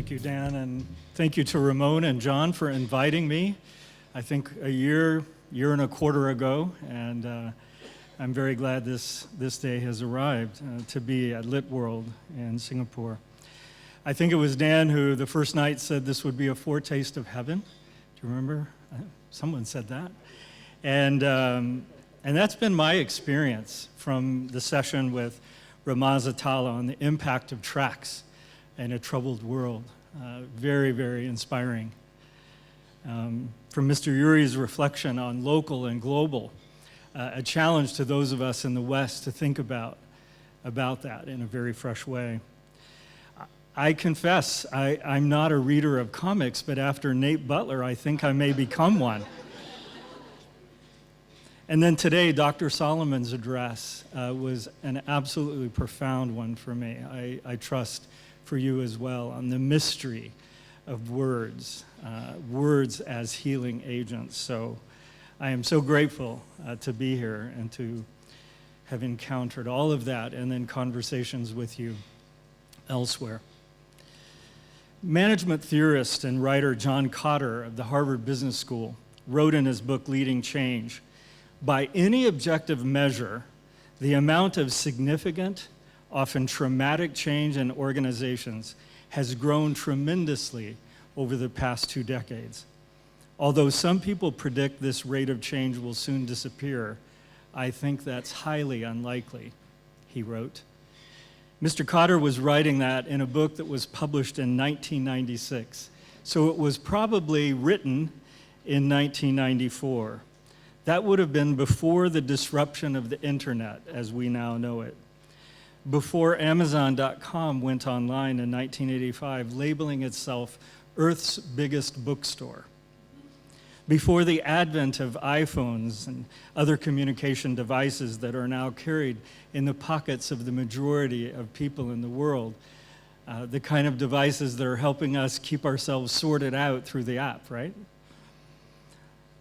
Thank you, Dan, and thank you to Ramon and John for inviting me, I think a year and a quarter ago, and I'm very glad this day has arrived to be at Lit World in Singapore. I think it was Dan who the first night said this would be a foretaste of heaven. Do you remember? Someone said that. And that's been my experience from the session with Ramaz Atala on the impact of tracks in a troubled world. Very, very inspiring. From Mr. Yuri's reflection on local and global, a challenge to those of us in the West to think about that in a very fresh way. I confess, I'm not a reader of comics, but after Nate Butler, I think I may become one. And then today, Dr. Solomon's address was an absolutely profound one for me. I trust for you as well, on the mystery of words, words as healing agents. So I am so grateful to be here and to have encountered all of that and then conversations with you elsewhere. Management theorist and writer John Kotter of the Harvard Business School wrote in his book, Leading Change, by any objective measure, the amount of significant, often traumatic change in organizations has grown tremendously over the past 2 decades. Although some people predict this rate of change will soon disappear, I think that's highly unlikely, he wrote. Mr. Kotter was writing that in a book that was published in 1996, so it was probably written in 1994. That would have been before the disruption of the internet as we now know it. Before Amazon.com went online in 1985, labeling itself Earth's biggest bookstore. Before the advent of iPhones and other communication devices that are now carried in the pockets of the majority of people in the world, the kind of devices that are helping us keep ourselves sorted out through the app, right?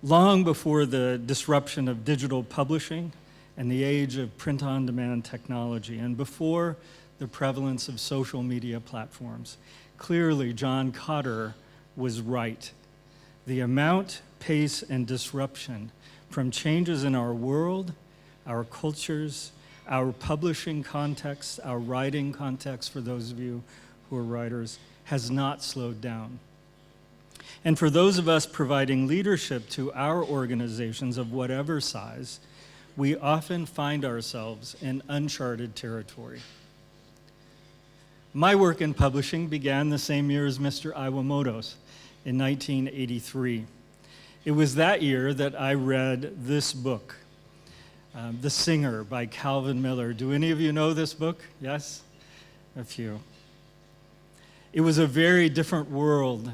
Long before the disruption of digital publishing and the age of print-on-demand technology, and before the prevalence of social media platforms, clearly John Kotter was right. The amount, pace, and disruption from changes in our world, our cultures, our publishing context, our writing context, for those of you who are writers, has not slowed down. And for those of us providing leadership to our organizations of whatever size, we often find ourselves in uncharted territory. My work in publishing began the same year as Mr. Iwamoto's, in 1983. It was that year that I read this book, The Singer by Calvin Miller. Do any of you know this book? Yes? A few. It was a very different world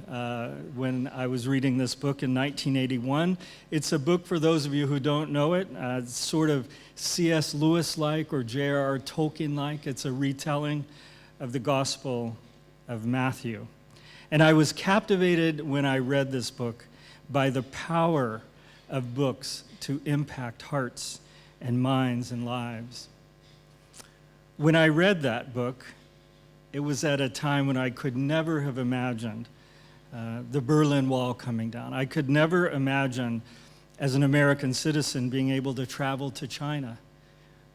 when I was reading this book in 1981. It's a book, for those of you who don't know it, it's sort of C.S. Lewis-like or J.R.R. Tolkien-like. It's a retelling of the Gospel of Matthew. And I was captivated when I read this book by the power of books to impact hearts and minds and lives. When I read that book, it was at a time when I could never have imagined the Berlin Wall coming down. I could never imagine, as an American citizen, being able to travel to China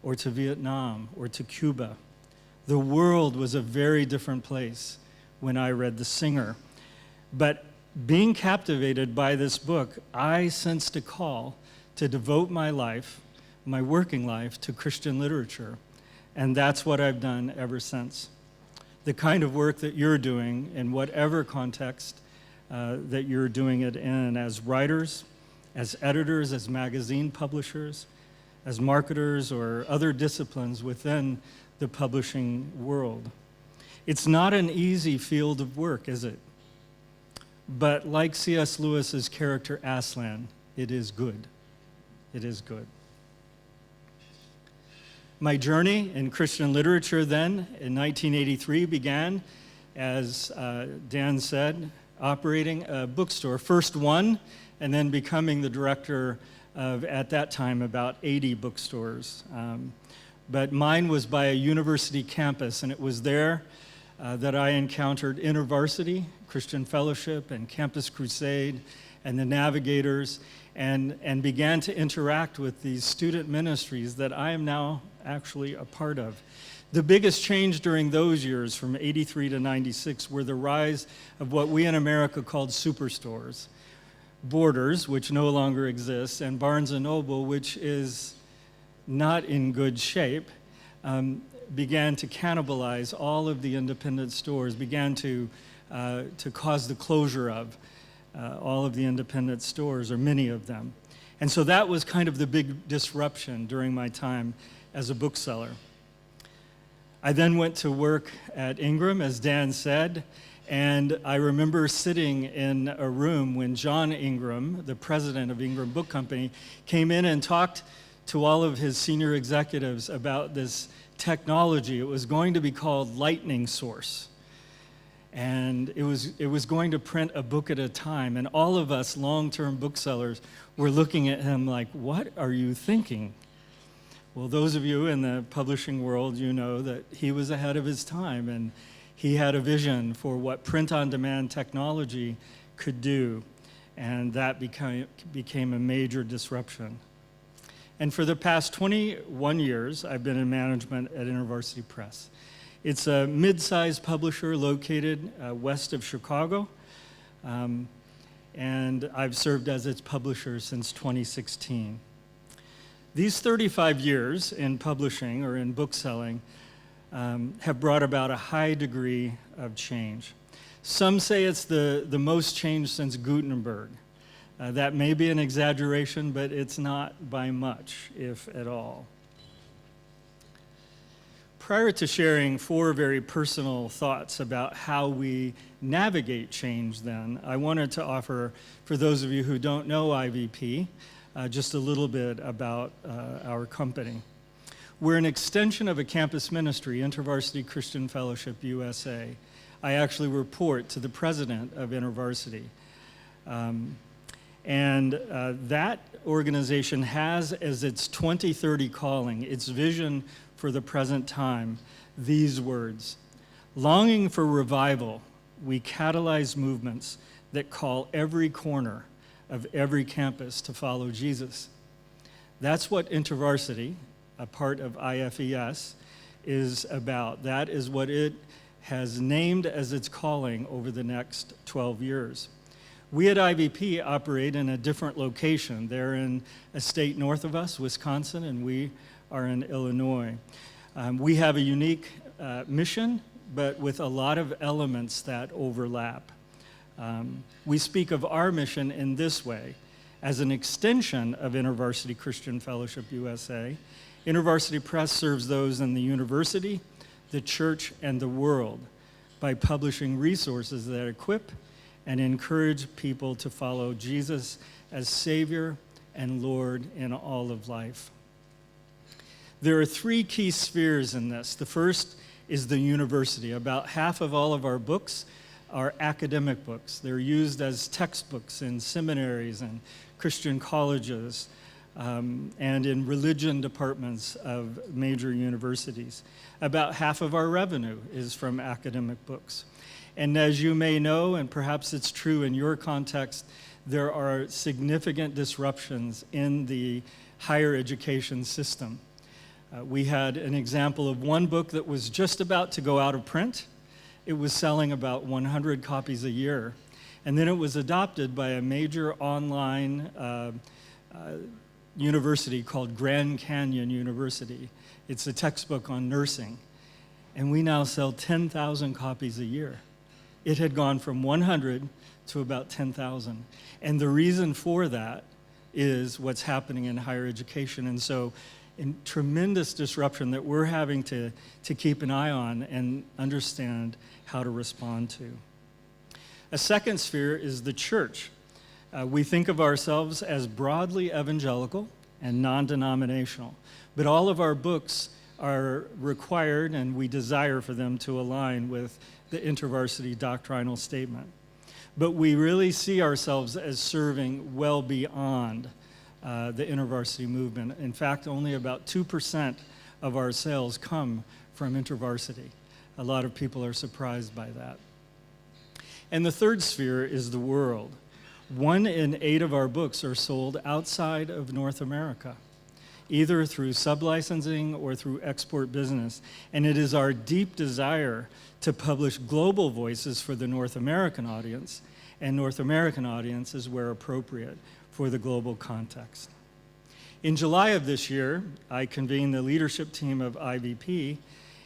or to Vietnam or to Cuba. The world was a very different place when I read The Singer. But being captivated by this book, I sensed a call to devote my life, my working life, to Christian literature. And that's what I've done ever since. The kind of work that you're doing in whatever context that you're doing it in, as writers, as editors, as magazine publishers, as marketers, or other disciplines within the publishing world. It's not an easy field of work, is it? But like C.S. Lewis's character Aslan, it is good. It is good. My journey in Christian literature then, in 1983, began, as Dan said, operating a bookstore. First one, and then becoming the director of, at that time, about 80 bookstores. But mine was by a university campus, and it was there that I encountered InterVarsity, Christian Fellowship, and Campus Crusade, and the Navigators, and began to interact with these student ministries that I am now actually a part of. The biggest change during those years, from 83 to 96, were the rise of what we in America called superstores. Borders, which no longer exists, and Barnes & Noble, which is not in good shape, began to cannibalize all of the independent stores, began to cause the closure of all of the independent stores, or many of them. And so that was kind of the big disruption during my time as a bookseller. I then went to work at Ingram, as Dan said, and I remember sitting in a room when John Ingram, the president of Ingram Book Company, came in and talked to all of his senior executives about this technology. It was going to be called Lightning Source. And it was going to print a book at a time. And all of us long-term booksellers were looking at him like, what are you thinking? Well, those of you in the publishing world, you know that he was ahead of his time, and he had a vision for what print-on-demand technology could do, and that became a major disruption. And for the past 21 years, I've been in management at InterVarsity Press. It's a mid-sized publisher located west of Chicago, and I've served as its publisher since 2016. These 35 years in publishing or in bookselling have brought about a high degree of change. Some say it's the most change since Gutenberg. That may be an exaggeration, but it's not by much, if at all. Prior to sharing 4 very personal thoughts about how we navigate change then, I wanted to offer, for those of you who don't know IVP, just a little bit about our company. We're an extension of a campus ministry, InterVarsity Christian Fellowship USA. I actually report to the president of InterVarsity. That organization has as its 2030 calling, its vision for the present time, these words: longing for revival, we catalyze movements that call every corner of every campus to follow Jesus. That's what InterVarsity, a part of IFES, is about. That is what it has named as its calling over the next 12 years. We at IVP operate in a different location. They're in a state north of us, Wisconsin, and we are in Illinois. We have a unique mission, but with a lot of elements that overlap. We speak of our mission in this way: as an extension of InterVarsity Christian Fellowship USA, InterVarsity Press serves those in the university, the church, and the world by publishing resources that equip and encourage people to follow Jesus as Savior and Lord in all of life. There are 3 key spheres in this. The first is the university. About half of all of our books are academic books. They're used as textbooks in seminaries and Christian colleges and in religion departments of major universities. About half of our revenue is from academic books. And as you may know, and perhaps it's true in your context, there are significant disruptions in the higher education system. We had an example of one book that was just about to go out of print. It was selling about 100 copies a year. And then it was adopted by a major online university called Grand Canyon University. It's a textbook on nursing. And we now sell 10,000 copies a year. It had gone from 100 to about 10,000. And the reason for that is what's happening in higher education. And so in tremendous disruption that we're having to keep an eye on and understand how to respond to. A second sphere is the church. We think of ourselves as broadly evangelical and non-denominational, but all of our books are required, and we desire for them to align with the InterVarsity doctrinal statement. But we really see ourselves as serving well beyond the InterVarsity movement. In fact, only about 2% of our sales come from InterVarsity. A lot of people are surprised by that. And the third sphere is the world. 1 in 8 of our books are sold outside of North America, either through sublicensing or through export business. And it is our deep desire to publish global voices for the North American audience, and North American audiences where appropriate for the global context. In July of this year, I convened the leadership team of IVP,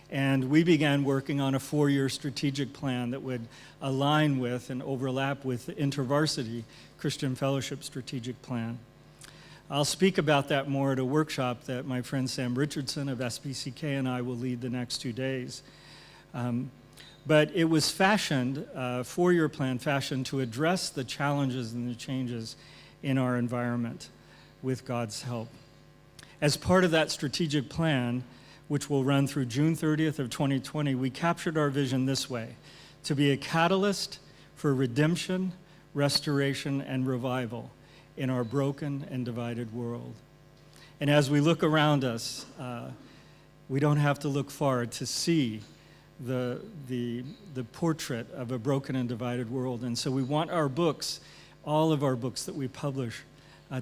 and we began working on a 4-year strategic plan that would align with and overlap with the InterVarsity Christian Fellowship Strategic Plan. I'll speak about that more at a workshop that my friend Sam Richardson of SBCK and I will lead the next 2 days. But it was fashioned, a 4-year plan fashioned to address the challenges and the changes in our environment with God's help. As part of that strategic plan, which will run through June 30th of 2020, we captured our vision this way: to be a catalyst for redemption, restoration, and revival in our broken and divided world. And as we look around us, we don't have to look far to see the portrait of a broken and divided world. And so we want our books, all of our books that we publish,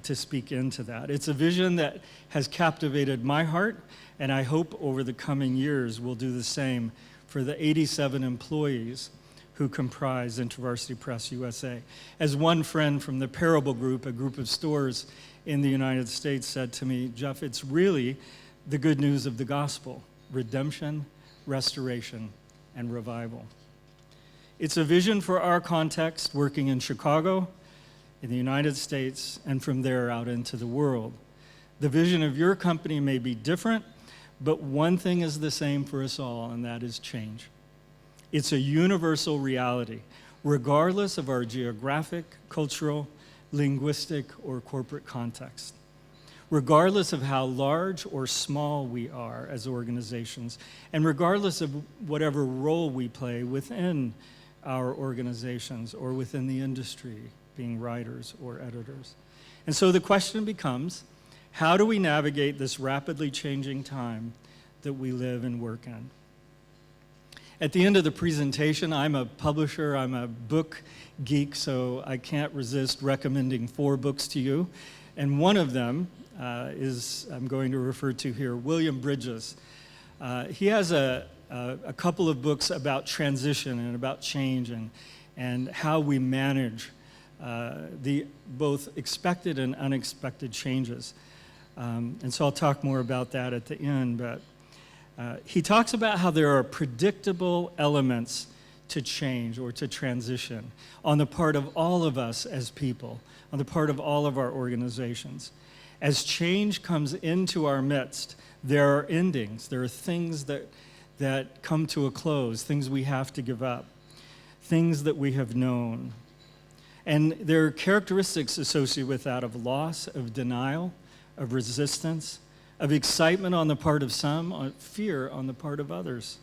to speak into that. It's a vision that has captivated my heart, and I hope over the coming years will do the same for the 87 employees who comprise InterVarsity Press USA. As one friend from the Parable Group, a group of stores in the United States, said to me, "Jeff, it's really the good news of the gospel: redemption, restoration, and revival." It's a vision for our context, working in Chicago, in the United States, and from there out into the world. The vision of your company may be different, but one thing is the same for us all, and that is change. It's a universal reality, regardless of our geographic, cultural, linguistic, or corporate context. Regardless of how large or small we are as organizations, and regardless of whatever role we play within our organizations or within the industry, being writers or editors. And so the question becomes, how do we navigate this rapidly changing time that we live and work in? At the end of the presentation, I'm a publisher, I'm a book geek, so I can't resist recommending 4 books to you. And one of them is, I'm going to refer to here, William Bridges. He has a couple of books about transition and about change and how we manage the both expected and unexpected changes. And so I'll talk more about that at the end, but he talks about how there are predictable elements to change or to transition on the part of all of us as people, on the part of all of our organizations. As change comes into our midst, there are endings, there are things that come to a close, things we have to give up, things that we have known. And there are characteristics associated with that of loss, of denial, of resistance, of excitement on the part of some, of fear on the part of others.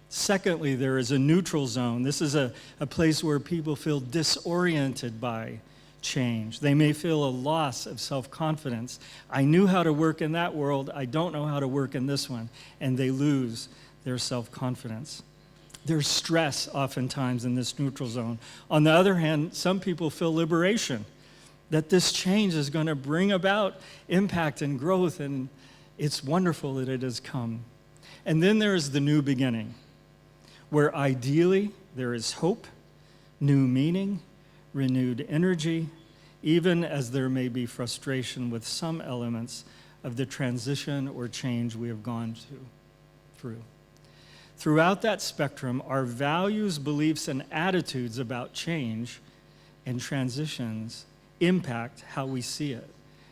Secondly, there is a neutral zone. This is a place where people feel disoriented by change. They may feel a loss of self-confidence. I knew how to work in that world. I don't know how to work in this one. And they lose their self-confidence. There's stress oftentimes in this neutral zone. On the other hand, some people feel liberation, that this change is going to bring about impact and growth, and it's wonderful that it has come. And then there is the new beginning, where ideally there is hope, new meaning, renewed energy, even as there may be frustration with some elements of the transition or change we have gone through. Throughout that spectrum, our values, beliefs, and attitudes about change and transitions impact how we see it,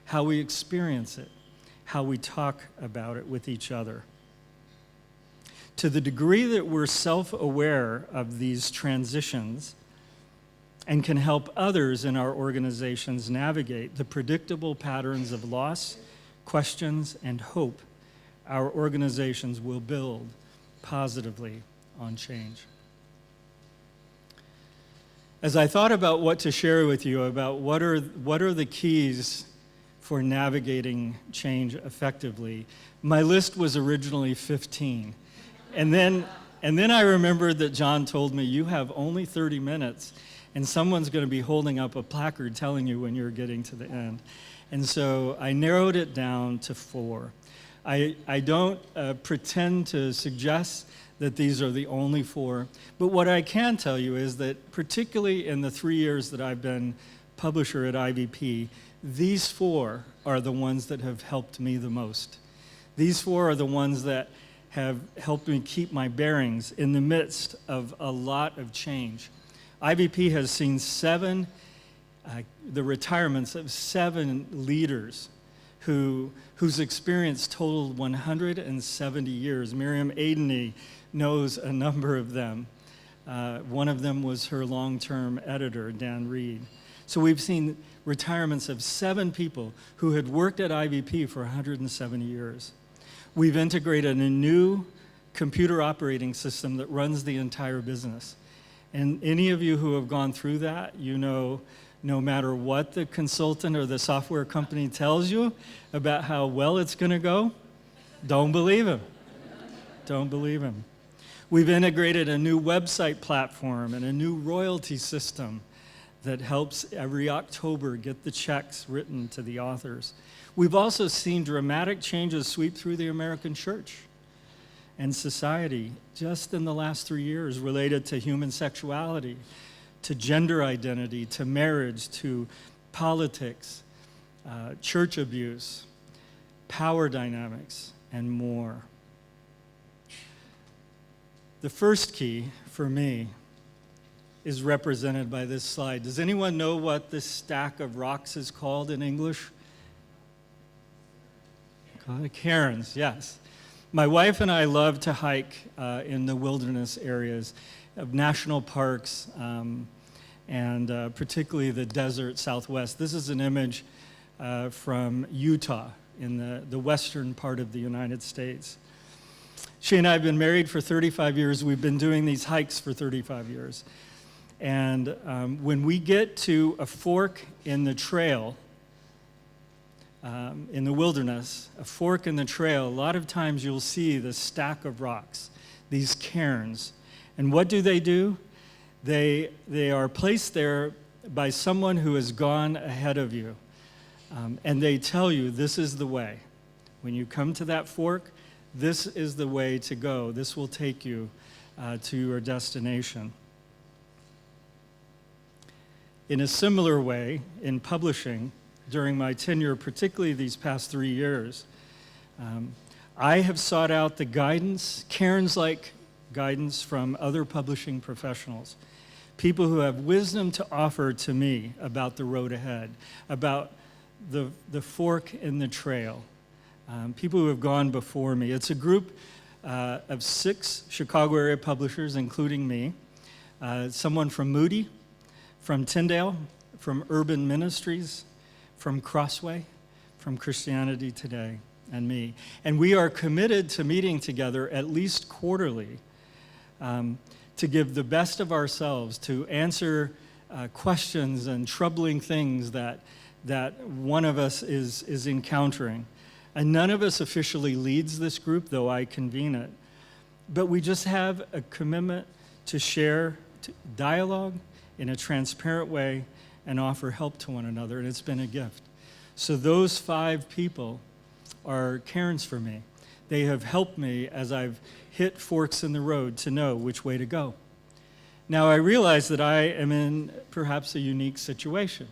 how we experience it, how we talk about it with each other. To the degree that we're self-aware of these transitions and can help others in our organizations navigate the predictable patterns of loss, questions, and hope, our organizations will build positively on change. As I thought about what to share with you about what are the keys for navigating change effectively, my list was originally 15. And then And then I remembered that John told me, you have only 30 minutes, and someone's going to be holding up a placard telling you when you're getting to the end. And so I narrowed it down to 4. I don't pretend to suggest that these are the only 4, but what I can tell you is that particularly in the 3 years that I've been publisher at IVP, these 4 are the ones that have helped me the most. These 4 are the ones that have helped me keep my bearings in the midst of a lot of change. IVP has seen the retirements of 7 leaders whose experience totaled 170 years. Miriam Adeney knows a number of them. One of them was her long-term editor, Dan Reed. So we've seen retirements of 7 people who had worked at IVP for 170 years. We've integrated a new computer operating system that runs the entire business. And any of you who have gone through that, you know, no matter what the consultant or the software company tells you about how well it's going to go, don't believe him. Don't believe him. We've integrated a new website platform and a new royalty system that helps every October get the checks written to the authors. We've also seen dramatic changes sweep through the American church and society just in the last 3 years related to human sexuality, to gender identity, to marriage, to politics, church abuse, power dynamics, and more. The first key for me is represented by this slide. Does anyone know what this stack of rocks is called in English? Cairns, yes. My wife and I love to hike in the wilderness areas of national parks and particularly the desert Southwest. This is an image from Utah in the western part of the United States. She and I have been married for 35 years. We've been doing these hikes for 35 years. And when we get to a fork in the trail, in the wilderness, a fork in the trail, a lot of times you'll see the stack of rocks, these cairns. And what do? They are placed there by someone who has gone ahead of you. And they tell you, this is the way. When you come to that fork, this is the way to go. This will take you to your destination. In a similar way, in publishing, during my tenure, particularly these past 3 years, I have sought out the guidance, Cairns-like guidance from other publishing professionals, people who have wisdom to offer to me about the road ahead, about the fork in the trail, people who have gone before me. It's a group of 6 Chicago area publishers, including me, someone from Moody, from Tyndale, from Urban Ministries, from Crossway, from Christianity Today, and me. And we are committed to meeting together at least quarterly to give the best of ourselves to answer questions and troubling things that one of us is encountering. And none of us officially leads this group, though I convene it. But we just have a commitment to share dialogue in a transparent way and offer help to one another, and it's been a gift. So those 5 people are cairns for me. They have helped me as I've hit forks in the road to know which way to go. Now I realize that I am in perhaps a unique situation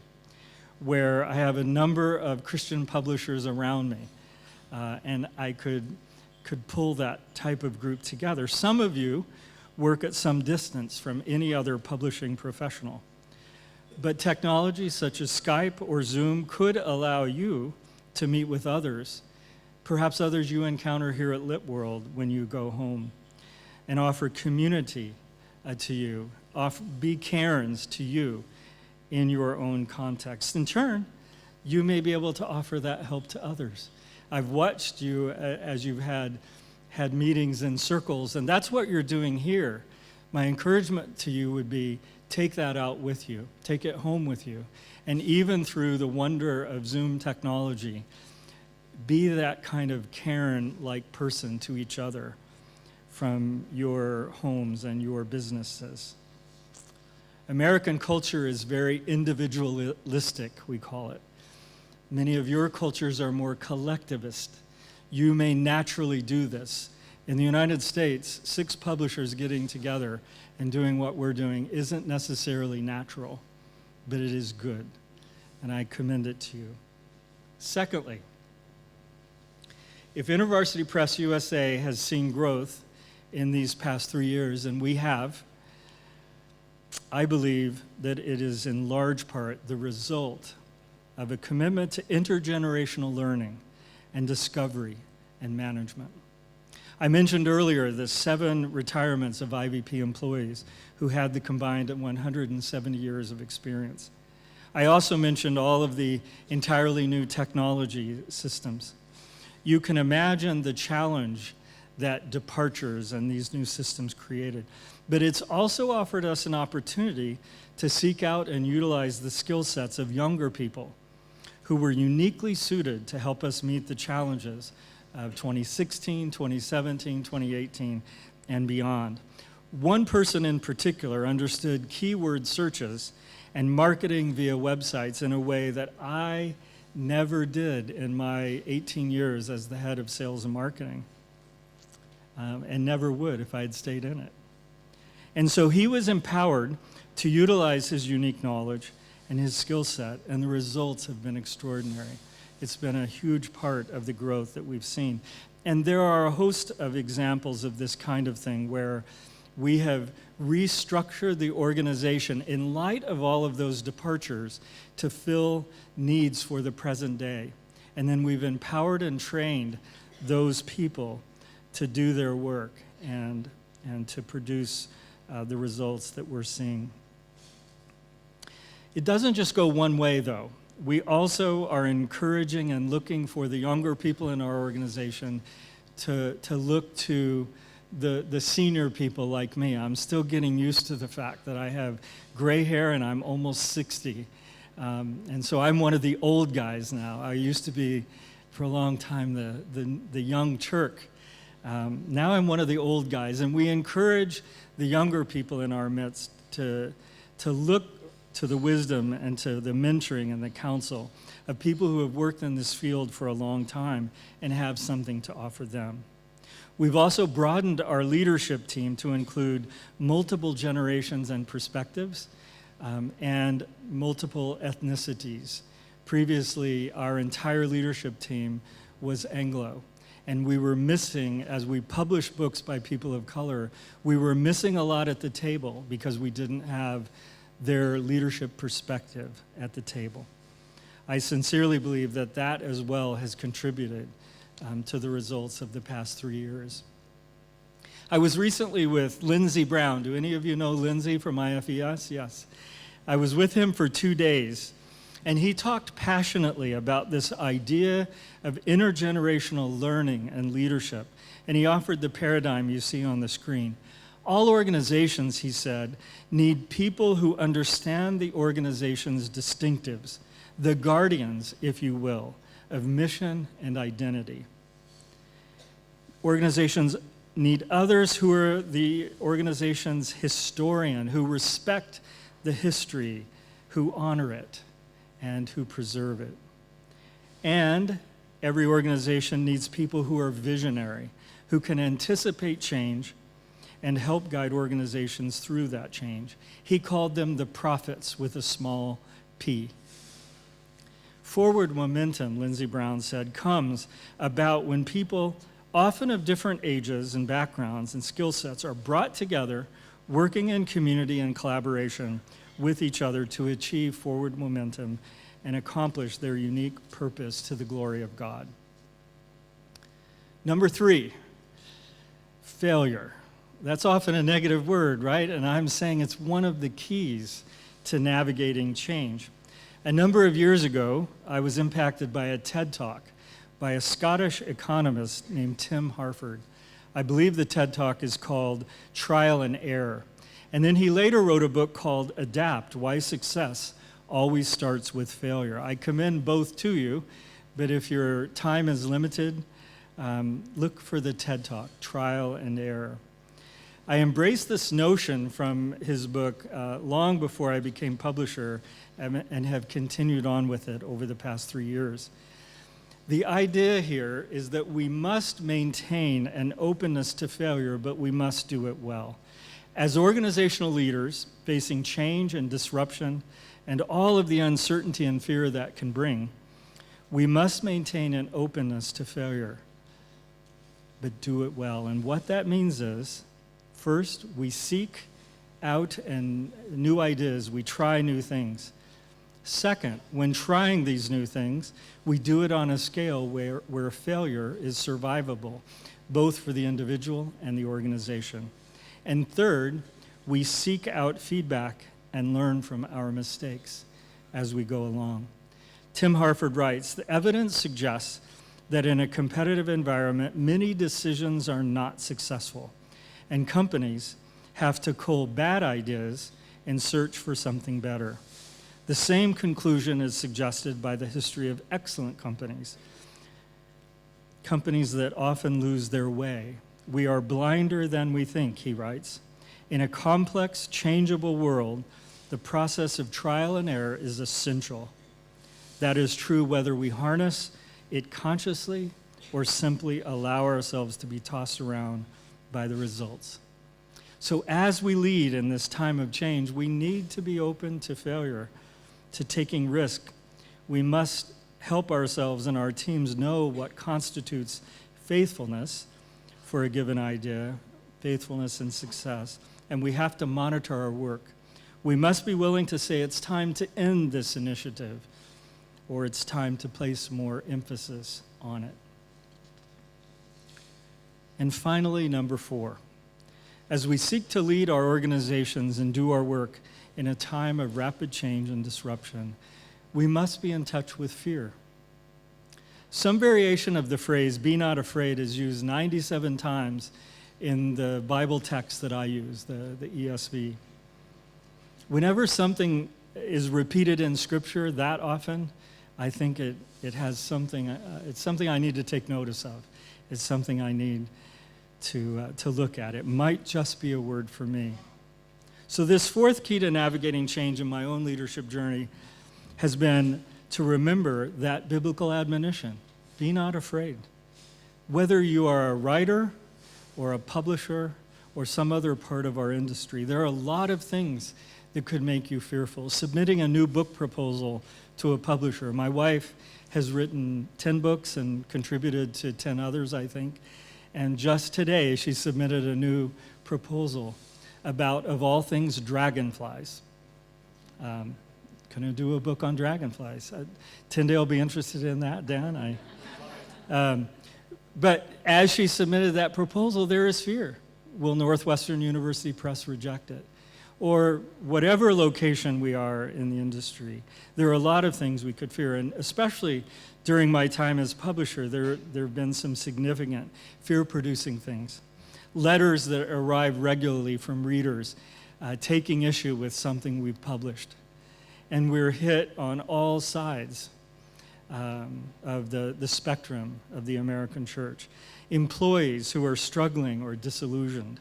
where I have a number of Christian publishers around me, and I could pull that type of group together. Some of you work at some distance from any other publishing professional. But technology such as Skype or Zoom could allow you to meet with others, perhaps others you encounter here at Lit World when you go home, and offer community to you, be cairns to you in your own context. In turn, you may be able to offer that help to others. I've watched you as you've had meetings in circles, and that's what you're doing here. My encouragement to you would be, take that out with you. Take it home with you. And even through the wonder of Zoom technology, be that kind of cairn-like person to each other from your homes and your businesses. American culture is very individualistic, we call it. Many of your cultures are more collectivist. You may naturally do this. In the United States, 6 publishers getting together and doing what we're doing isn't necessarily natural, but it is good, and I commend it to you. Secondly, if InterVarsity Press USA has seen growth in these past 3 years, and we have, I believe that it is in large part the result of a commitment to intergenerational learning and discovery and management. I mentioned earlier the 7 retirements of IVP employees who had the combined 170 years of experience. I also mentioned all of the entirely new technology systems. You can imagine the challenge that departures and these new systems created. But it's also offered us an opportunity to seek out and utilize the skill sets of younger people who were uniquely suited to help us meet the challenges of 2016, 2017, 2018, and beyond. One person in particular understood keyword searches and marketing via websites in a way that I never did in my 18 years as the head of sales and marketing, and never would if I had stayed in it. And so he was empowered to utilize his unique knowledge and his skill set, and the results have been extraordinary. It's been a huge part of the growth that we've seen. And there are a host of examples of this kind of thing where we have restructured the organization in light of all of those departures to fill needs for the present day. And then we've empowered and trained those people to do their work and to produce the results that we're seeing. It doesn't just go one way, though. We also are encouraging and looking for the younger people in our organization to look to the senior people like me. I'm still getting used to the fact that I have gray hair and I'm almost 60. And so I'm one of the old guys now. I used to be, for a long time, the young Turk. Now I'm one of the old guys, and we encourage the younger people in our midst to look to the wisdom and to the mentoring and the counsel of people who have worked in this field for a long time and have something to offer them. We've also broadened our leadership team to include multiple generations and perspectives and multiple ethnicities. Previously, our entire leadership team was Anglo. And we were missing, as we published books by people of color, we were missing a lot at the table because we didn't have their leadership perspective at the table. I sincerely believe that that as well has contributed to the results of the past 3 years. I was recently with Lindsey Brown. Do any of you know Lindsey from IFES? Yes. I was with him for 2 days, and he talked passionately about this idea of intergenerational learning and leadership, and he offered the paradigm you see on the screen. All organizations, he said, need people who understand the organization's distinctives, the guardians, if you will, of mission and identity. Organizations need others who are the organization's historian, who respect the history, who honor it, and who preserve it. And every organization needs people who are visionary, who can anticipate change and help guide organizations through that change. He called them the prophets with a small p. Forward momentum, Lindsey Brown said, comes about when people, often of different ages and backgrounds and skill sets, are brought together, working in community and collaboration with each other to achieve forward momentum and accomplish their unique purpose to the glory of God. Number 3, failure. That's often a negative word, right? And I'm saying it's one of the keys to navigating change. A number of years ago, I was impacted by a TED Talk by a Scottish economist named Tim Harford. I believe the TED Talk is called Trial and Error. And then he later wrote a book called Adapt: Why Success Always Starts with Failure. I commend both to you, but if your time is limited, look for the TED Talk, Trial and Error. I embraced this notion from his book long before I became publisher and have continued on with it over the past 3 years. The idea here is that we must maintain an openness to failure, but we must do it well. As organizational leaders facing change and disruption and all of the uncertainty and fear that can bring, we must maintain an openness to failure, but do it well. And what that means is, first, we seek out and new ideas, we try new things. Second, when trying these new things, we do it on a scale where failure is survivable, both for the individual and the organization. And third, we seek out feedback and learn from our mistakes as we go along. Tim Harford writes, "The evidence suggests that in a competitive environment, many decisions are not successful, and companies have to cull bad ideas and search for something better. The same conclusion is suggested by the history of excellent companies, companies that often lose their way. We are blinder than we think," he writes. "In a complex, changeable world, the process of trial and error is essential. That is true whether we harness it consciously or simply allow ourselves to be tossed around by the results." So as we lead in this time of change, we need to be open to failure, to taking risk. We must help ourselves and our teams know what constitutes faithfulness for a given idea, faithfulness and success, and we have to monitor our work. We must be willing to say it's time to end this initiative, or it's time to place more emphasis on it. And finally, number 4, as we seek to lead our organizations and do our work in a time of rapid change and disruption, we must be in touch with fear. Some variation of the phrase, "be not afraid," is used 97 times in the Bible text that I use, the ESV. Whenever something is repeated in Scripture that often, I think it has something, it's something I need to take notice of. It's something I need to look at. It might just be a word for me. So this 4th key to navigating change in my own leadership journey has been to remember that biblical admonition, be not afraid. Whether you are a writer or a publisher or some other part of our industry, there are a lot of things that could make you fearful. Submitting a new book proposal to a publisher. My wife has written 10 books and contributed to 10 others, I think. And just today, she submitted a new proposal about, of all things, dragonflies. Gonna do a book on dragonflies. Tyndale will be interested in that, Dan. But as she submitted that proposal, there is fear. Will Northwestern University Press reject it? Or whatever location we are in the industry, there are a lot of things we could fear, and especially during my time as publisher, there have been some significant fear-producing things. Letters that arrive regularly from readers taking issue with something we've published. And we're hit on all sides of the spectrum of the American church. Employees who are struggling or disillusioned.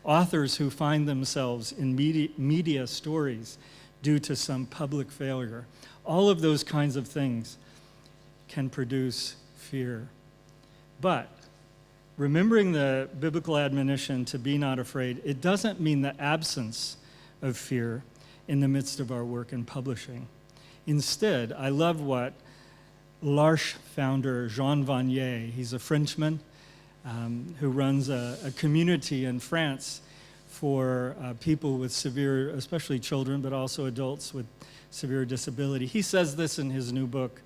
Authors who find themselves in media stories due to some public failure. All of those kinds of things can produce fear. But remembering the biblical admonition to be not afraid, it doesn't mean the absence of fear in the midst of our work in publishing. Instead, I love what L'Arche founder Jean Vanier, he's a Frenchman who runs a community in France for people with severe, especially children, but also adults with severe disability. He says this in his new book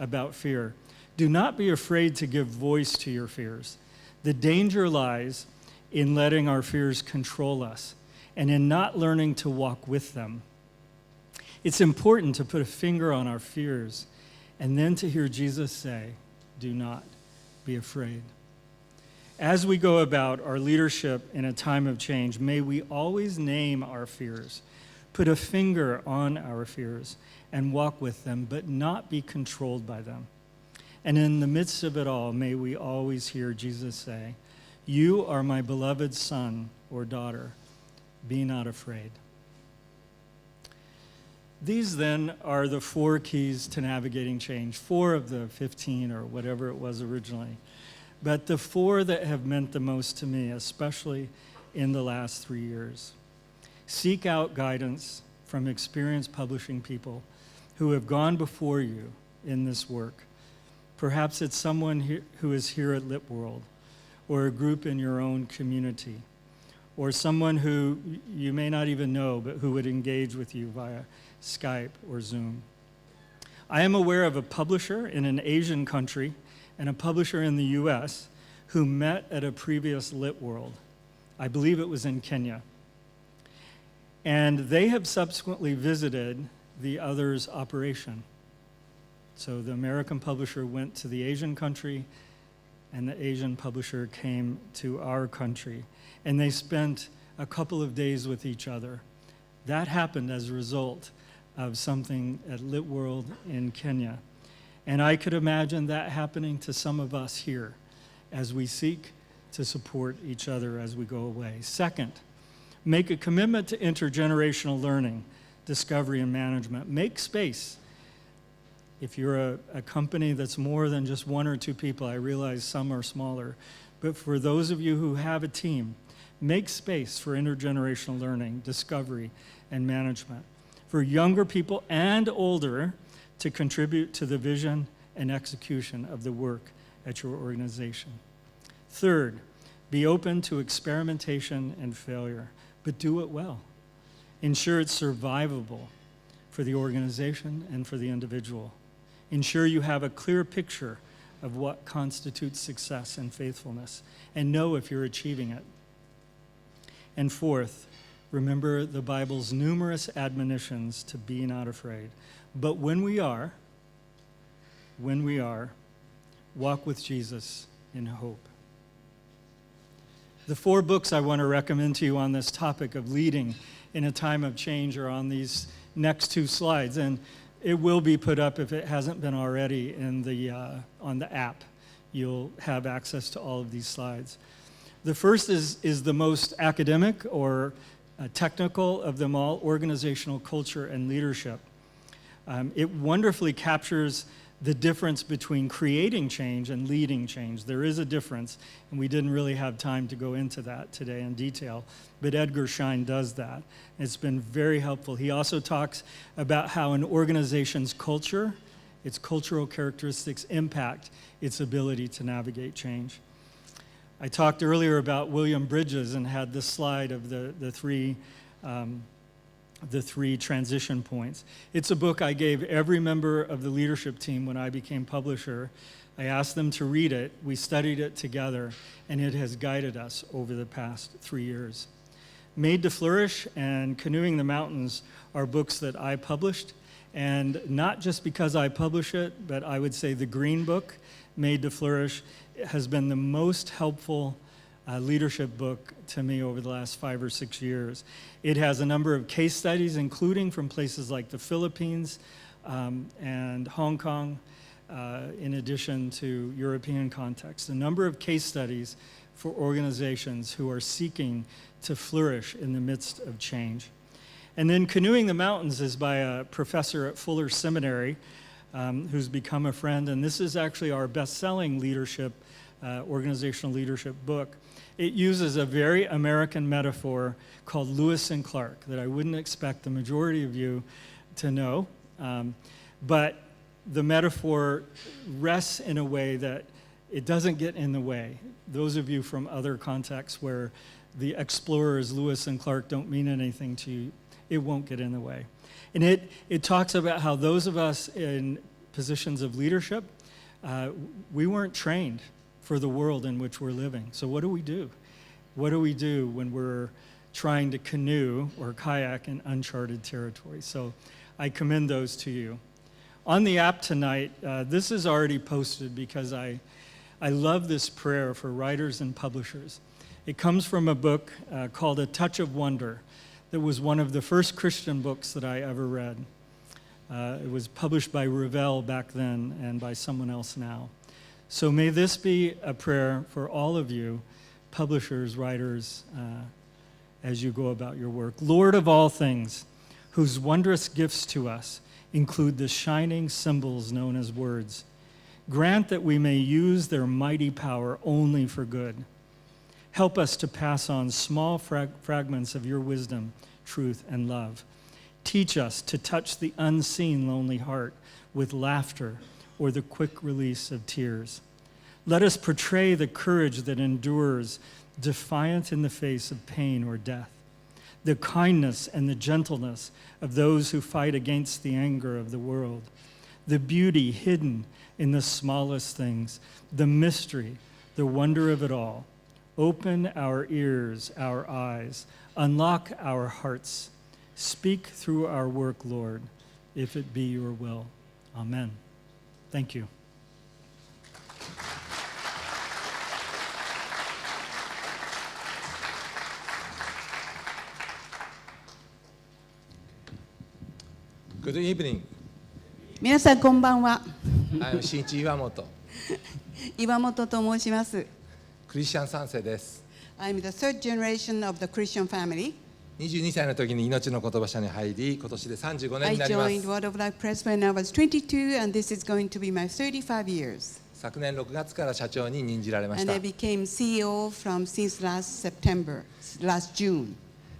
about fear. Do not be afraid to give voice to your fears. The danger lies in letting our fears control us and in not learning to walk with them. It's important to put a finger on our fears and then to hear Jesus say, do not be afraid. As we go about our leadership in a time of change, may we always name our fears, put a finger on our fears, and walk with them, but not be controlled by them. And in the midst of it all, may we always hear Jesus say, "You are my beloved son or daughter. Be not afraid." These then are the 4 keys to navigating change, 4 of the 15 or whatever it was originally. But the 4 that have meant the most to me, especially in the last 3 years. Seek out guidance from experienced publishing people who have gone before you in this work. Perhaps it's someone who is here at Lit World, or a group in your own community, or someone who you may not even know, but who would engage with you via Skype or Zoom. I am aware of a publisher in an Asian country and a publisher in the US who met at a previous Lit World. I believe it was in Kenya. And they have subsequently visited the other's operation. So the American publisher went to the Asian country, and the Asian publisher came to our country. And they spent a couple of days with each other. That happened as a result of something at Lit World in Kenya. And I could imagine that happening to some of us here as we seek to support each other as we go away. Second, make a commitment to intergenerational learning, discovery, and management. Make space. If you're a company that's more than just 1 or 2 people, I realize some are smaller, but for those of you who have a team, make space for intergenerational learning, discovery, and management. For younger people and older to contribute to the vision and execution of the work at your organization. Third, be open to experimentation and failure, but do it well. Ensure it's survivable for the organization and for the individual. Ensure you have a clear picture of what constitutes success and faithfulness, and know if you're achieving it. And fourth, remember the Bible's numerous admonitions to be not afraid. But when we are, walk with Jesus in hope. The 4 books I want to recommend to you on this topic of leading in a time of change are on these next 2 slides, and it will be put up if it hasn't been already in on the app. You'll have access to all of these slides. The first is the most academic or technical of them all, Organizational Culture and Leadership. It wonderfully captures the difference between creating change and leading change. There is a difference, and we didn't really have time to go into that today in detail, but Edgar Schein does that. It's been very helpful. He also talks about how an organization's culture, its cultural characteristics impact its ability to navigate change. I talked earlier about William Bridges and had this slide of the three transition points. It's a book I gave every member of the leadership team when I became publisher. I asked them to read it. We studied it together, and it has guided us over the past 3 years. Made to Flourish and Canoeing the Mountains are books that I published, and not just because I publish it, but I would say the green book, Made to Flourish, has been the most helpful leadership book to me over the last 5 or 6 years. It has a number of case studies, including from places like the Philippines and Hong Kong, in addition to European context. A number of case studies for organizations who are seeking to flourish in the midst of change. And then Canoeing the Mountains is by a professor at Fuller Seminary who's become a friend, and this is actually our best-selling leadership, organizational leadership book. It uses a very American metaphor called Lewis and Clark that I wouldn't expect the majority of you to know, but the metaphor rests in a way that it doesn't get in the way. Those of you from other contexts where the explorers Lewis and Clark don't mean anything to you, it won't get in the way. And it talks about how those of us in positions of leadership, we weren't trained for the world in which we're living. So what do we do? What do we do when we're trying to canoe or kayak in uncharted territory? So I commend those to you. On the app tonight, this is already posted because I love this prayer for writers and publishers. It comes from a book called A Touch of Wonder that was one of the first Christian books that I ever read. It was published by Revell back then and by someone else now. So may this be a prayer for all of you, publishers, writers, as you go about your work. Lord of all things, whose wondrous gifts to us include the shining symbols known as words, grant that we may use their mighty power only for good. Help us to pass on small fragments of your wisdom, truth, and love. Teach us to touch the unseen lonely heart with laughter or the quick release of tears. Let us portray the courage that endures, defiant in the face of pain or death, the kindness and the gentleness of those who fight against the anger of the world, the beauty hidden in the smallest things, the mystery, the wonder of it all. Open our ears, our eyes, unlock our hearts. Speak through our work, Lord, if it be your will. Amen. Thank you. Good evening. 皆さんこんばんは。I'm 新一岩本。岩本と申します。クリスチャン3世です。I'm the third generation of the Christian family. 22歳の時に命の言葉社に入り、今年で35年 I になります。 joined Word of Life Press when I was 22, and this is going to be my 35 years. 昨年6月から社長に任じられまし And た I。became CEO since last June.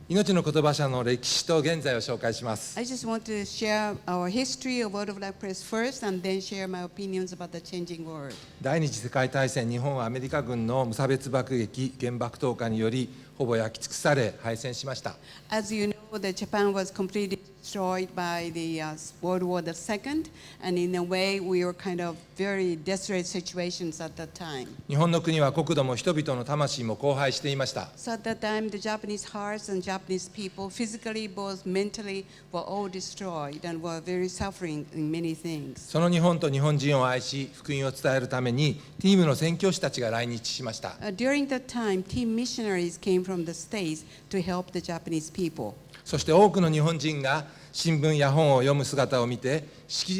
命の言葉社の歴史と現在を紹介します。 I just want to share our history of Word of Life Press first, and then share my opinions about the changing world. 第二次世界大戦、日本はアメリカ軍の無差別爆撃、原爆投下によりほぼ焼き尽くされ敗戦しました。 As you know, Japan was completely destroyed by the World War II, and in a way, we were kind of very desperate situations at that time. 日本の国は国土も人々の魂も荒廃していました。 So at that time, the Japanese hearts and Japanese people, physically, both mentally, were all destroyed and were very suffering in many things. その日本と日本人を愛し、福音を伝えるために、ティームの宣教師たちが来日しました。 During that time, team missionaries came from the States to help the Japanese people. そして多くの日本人が新聞や本を読む姿を見て、識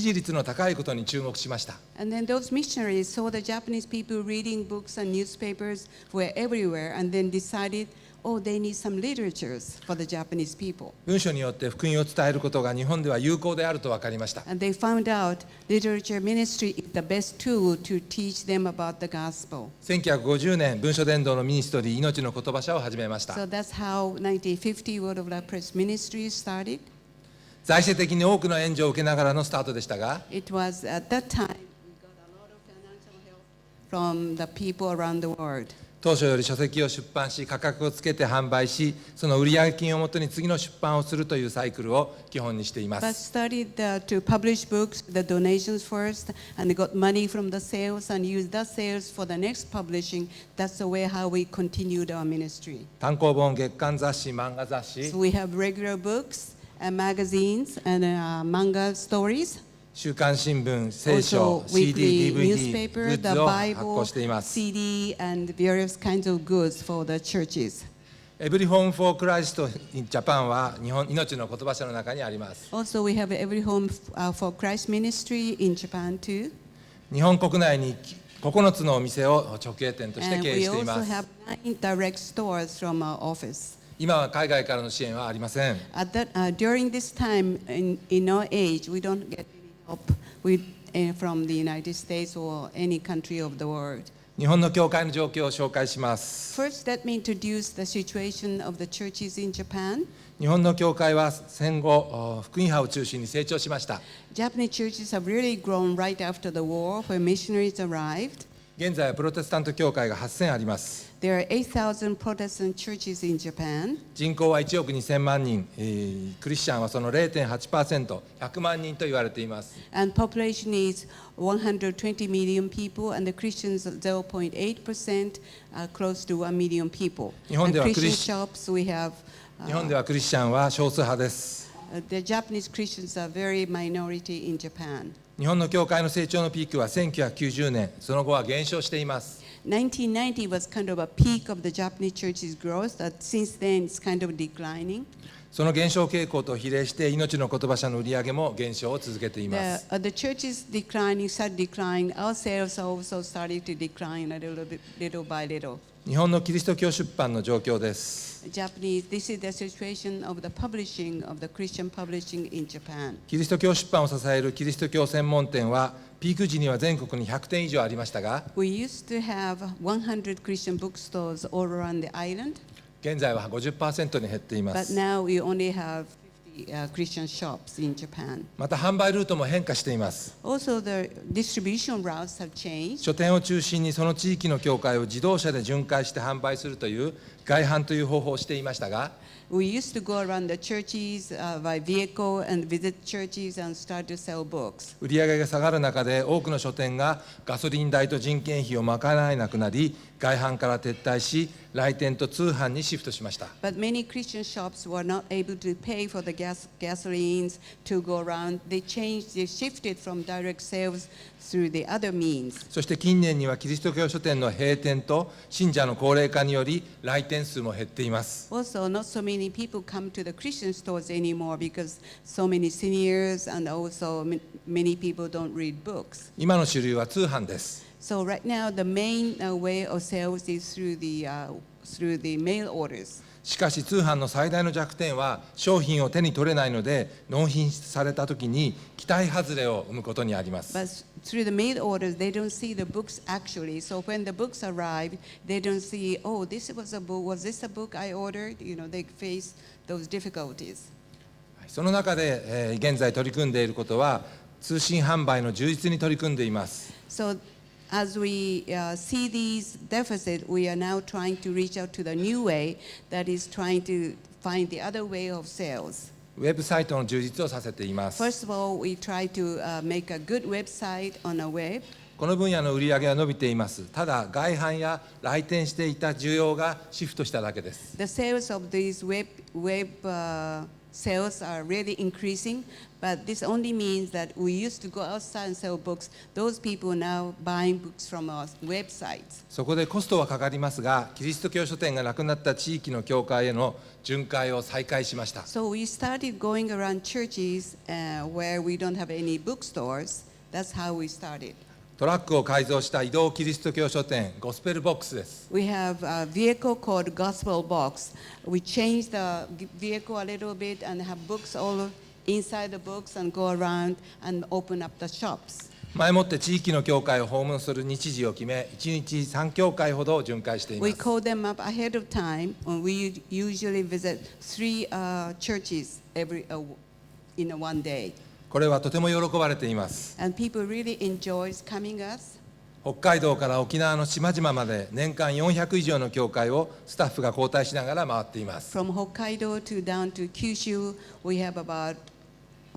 字率の高いことに注目しました。 And then those missionaries saw the Japanese people reading books and newspapers were everywhere, and then decided, oh, they need some literatures for the Japanese people. 文書によって福音を伝えることが日本では有効であると分かりました。 And they found out literature ministry is the best tool to teach them about the gospel. 1950年、文書伝道のミニストリー命の言葉社を始めました。 So that's how 1950 Word of Life Press Ministry started. 財政的に多くの援助を受けながらのスタートでしたが、 It was at that time we got a lot of financial help from the people around the world. 当初より書籍を出版し、価格をつけて販売し、その売上金をもとに次の出版をするというサイクルを基本にしていま But す。 started to publish books, the donations first, and they got money from the sales and used that sales for the next publishing. That's the way how we continued our ministry. 単行本、月刊雑誌、漫画雑誌 So、we have regular books and magazines and manga stories. 週刊新聞、聖書、 Also CD、weekly DVD、グ newspaper, ッ the ズを発行 Bible, しています。 CD, and various kinds of goods for the churches. Every Home for Christ in Japan は日本命の言葉社の中にあります。 Also, we have Every Home for Christ ministry in Japan too. 日本国内に9つのお店を直営店として And 経営 we してい also ます。 have 9 direct stores from our office. 今は海外からの支援はありません。 During this time in our age, we don't get any help from the United States or any country of the world. 日本の教会の状況を紹介します。 First, let me introduce the situation of the churches in Japan. 日本の教会は戦後、福音派を中心に成長しました。 Japanese churches have really grown right after the war when missionaries arrived. 現在はプロテスタント教会が8000あります。 There are 8,000 Protestant churches in Japan. 人口は1億2000万人、クリスチャンはその 0.8%、100万人と言われています。 And population is 120 million people, and the Christians 0.8%, close to 1 million people. 日本 And では Christian shops, we have 日本ではクリスチャンは少数派です。 the Japanese Christians are very minority in Japan. 日本の教会の成長のピークは1990年、その後は減少しています。 1990 was kind of a peak of the Japanese church's growth. Since then, it's kind of declining. その減少傾向と比例して命の言葉社の売り上げも減少を続けています。 The church is declining, start declining. Our sales are also starting to decline a little by little. 日本のキリスト教出版の状況です。 Japanese, this is the situation of the publishing of the Christian publishing in Japan. キリスト教出版を支えるキリスト教専門店はピーク時には全国に100店以上ありましたが、 We used to have 100 Christian bookstores all around the island, 現在は 50% に減っていま but す。 now we only have 50 Christian shops in Japan. また販売ルートも変化しています。 Also, the distribution routes have changed. 書店を中心にその地域の教会を自動車で巡回して販売するという外販という方法をしていましたが、 We used to go around the churches by vehicle and visit churches and start to sell books. 売り上げが下がる中で多くの書店がガソリン代と人件費を賄えなくなり、外販から撤退し、来店と通販にシフトしました。 But many Christian shops were not able to pay for the gasolines to go around. They shifted from direct sales through the other means. そして近年にはキリスト教書店の閉店と信者の高齢化により来店数も減っています。 Also, not so many people come to the Christian stores anymore because so many seniors and also many people don't read books. 今の主流は通販です。 So right now, the main way of sales is through the mail orders. しかし通販の最大の弱点は商品を手に取れないので納品された時に期待外れを生むことにあります。 But through the mail orders, they don't see the books actually. So when the books arrive, they don't see, oh, this was a book. Was this a book I ordered? You know, they face those difficulties. その中で、現在取り組んでいることは通信販売の充実に取り組んでいます。 So as we see these deficits, we are now trying to reach out to the new way that is trying to find the other way of sales. ウェブサイトの充実をさせています。 First of all, we try to make a good website on a web. この分野の売り上げは伸びています。ただ外販や来店していた需要がシフトしただけです。 The sales of these web sales are really increasing, but this only means that we used to go outside and sell books. Those people are now buying books from our websites. そこでコストはかかりますが、キリスト教書店がなくなった地域の教会への巡回を再開しました。 So we started going around churches where we don't have any bookstores. That's how we started. トラックを改造した移動キリスト教書店ゴスペルボックスです。 We have a vehicle called Gospel Box. We changed the vehicle a little bit and have books all inside the books and go around and open up the shops. 前もって地域の教会を訪問する日時を決め、1日3教会ほど巡回していま We す。 call them up ahead of time, and we usually visit 3 churches in one day. これはとても喜ばれています。 And people really enjoy coming us. 北海道から沖縄の島々まで年間400以上の教会をスタッフが交代しながら回っています。 From Hokkaido to down to Kyushu, we have about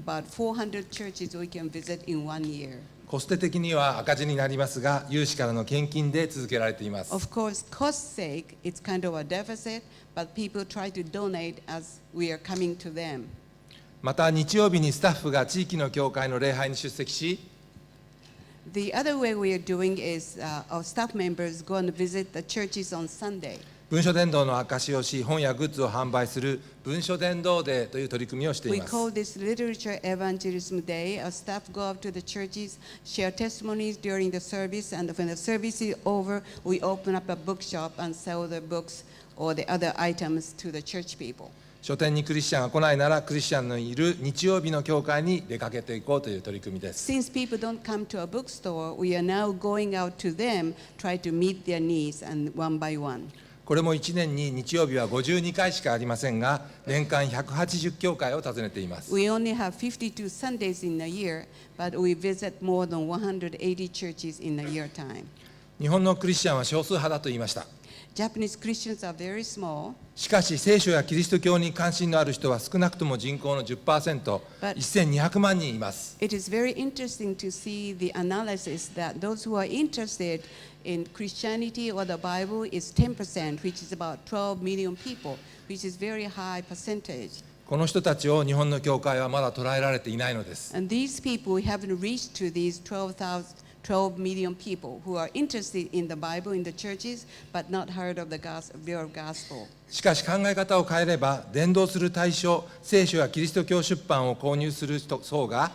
400 churches we can visit in 1 year. コスト的には赤字になりますが、有志からの献金で続けられています。 Of course, cost sake, it's kind of a deficit, but people try to donate as we are coming to them. また日曜日にスタッフが地域の教会の礼拝に出席し、 The other way we are doing is our staff members go and visit the churches on Sunday. 文書伝道の証しをし、本やグッズを販売する文書伝道デーという取り組みをしてい We ます。 call this Literature Evangelism Day. Our staff go out to the churches, share testimonies during the service, and when the service is over, we open up a bookshop and sell the books or the other items to the church people. 書店にクリスチャンが来ないなら、クリスチャンのいる日曜日の教会に出かけていこうという取り組みです。 Since people don't come to a bookstore, we are now going out to them, try to meet their needs and one by one. これも1年に日曜日は52回しかありませんが、年間180教会を訪ねています。 We only have 52 Sundays in a year, but we visit more than 180 churches in a year time. 日本のクリスチャンは少数派だと言いました。 Japanese Christians are very small. しかし聖書やキリスト教に関心のある人は少なくとも人口の 10%、1200万人います。 It is very interesting to see the analysis that those who are interested in Christianity or the Bible is 10%, which is about 12 million people, which is very high percentage. この人たちを日本の教会はまだ捉えられていないのです。 And these people, we haven't reached to these 12 million people who are interested in the Bible in the churches but not heard of the gospel. しかし考え方を変えれば、伝道する対象、聖書やキリスト教出版を購入する層が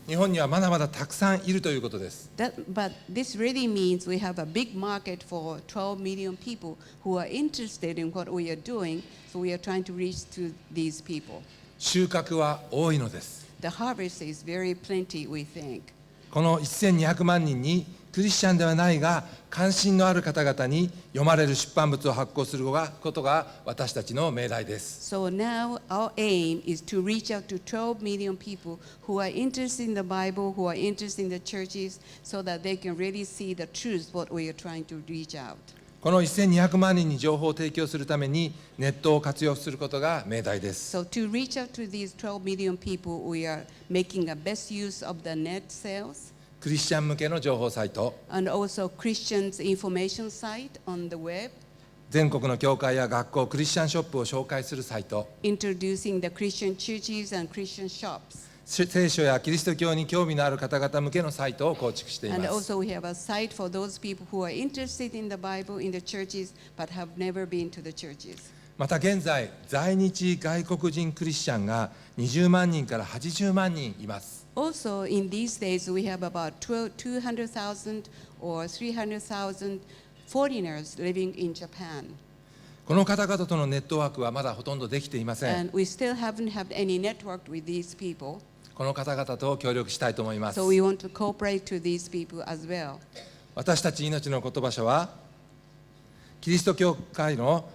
日本にはまだまだたくさんいるということです。But this really means we have a big market for 12 million people who are interested in what we are doing, so we are trying to reach to these people. 収穫は多いのです。The harvest is very plenty, we think. この1200万人にクリスチャンではないが関心のある方々に読まれる出版物を発行することが私たちの命題です。So now our aim is to reach out to 12 million people who are interested in the Bible, who are interested in the churches, so that they can really see the truth, what we are trying to reach out. この1200万人に情報を提供するためにネットを活用することが命題です。So to reach out to these 12 million people, we are making a best use of the net sales. クリスチャン向けの情報サイト、 And also Christians information site on the web, 全国の教会や学校、クリスチャンショップを紹介するサイト、 introducing the Christian churches and Christian shops. 聖書やキリスト教に興味のある方々向けのサイトを構築してい And ます。 also we have a site for those people who are interested in the Bible in the churches but have never been to the churches. また現在、在日外国人クリスチャンが20万人から80万人います。Also, in these days, we have about 200,000 or 300,000 foreigners living in Japan. この方々とのネットワークはまだほとんどできていません。 And we still haven't had any network with these people. この方々と協力したいと思います。 So we want to cooperate to these people as well. 私たち命の言葉社は、キリスト教会の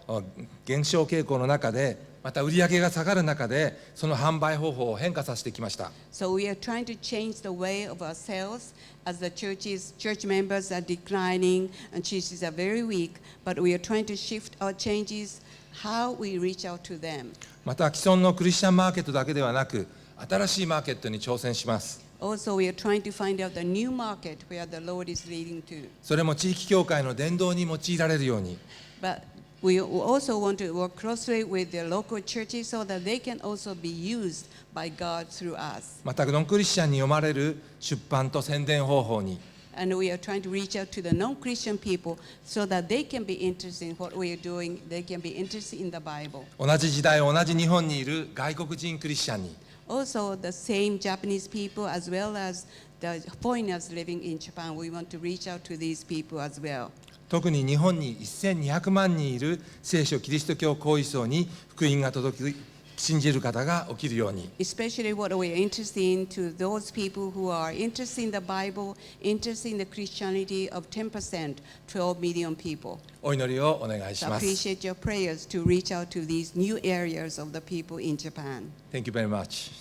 減少傾向の中で、また売り上げが下がる中で、その販売方法を変化させてきました。So we are trying to change the way of our sales as the church members are declining and churches are very weak, but we are trying to shift our changes, how we reach out to them. また既存のクリスチャンマーケットだけではなく、新しいマーケットに挑戦します。Also, we are trying to find out the new market where the Lord is leading to. それも地域教会の伝道に用いられるように。 But we also want to work closely with the local churches so that they can also be used by God through us. またノンクリスチャンに読まれる出版と宣伝方法に。 And we are trying to reach out to the non-Christian people so that they can be interested in what we are doing, they can be interested in the Bible. 同じ時代、同じ日本にいる外国人クリスチャンに。 Also, the same Japanese people as well as the foreigners living in Japan, we want to reach out to these people as well. 特に日本に1200万人いる聖書キリスト教行為層に福音が届き信じる方が起きるように。 Especially what we are interested in to those people who are interested in the Bible, interested in the Christianity of 10%, 12 million people. お祈りをお願いし So ます。 appreciate your prayers to reach out to these new areas of the people in Japan. Thank you very much.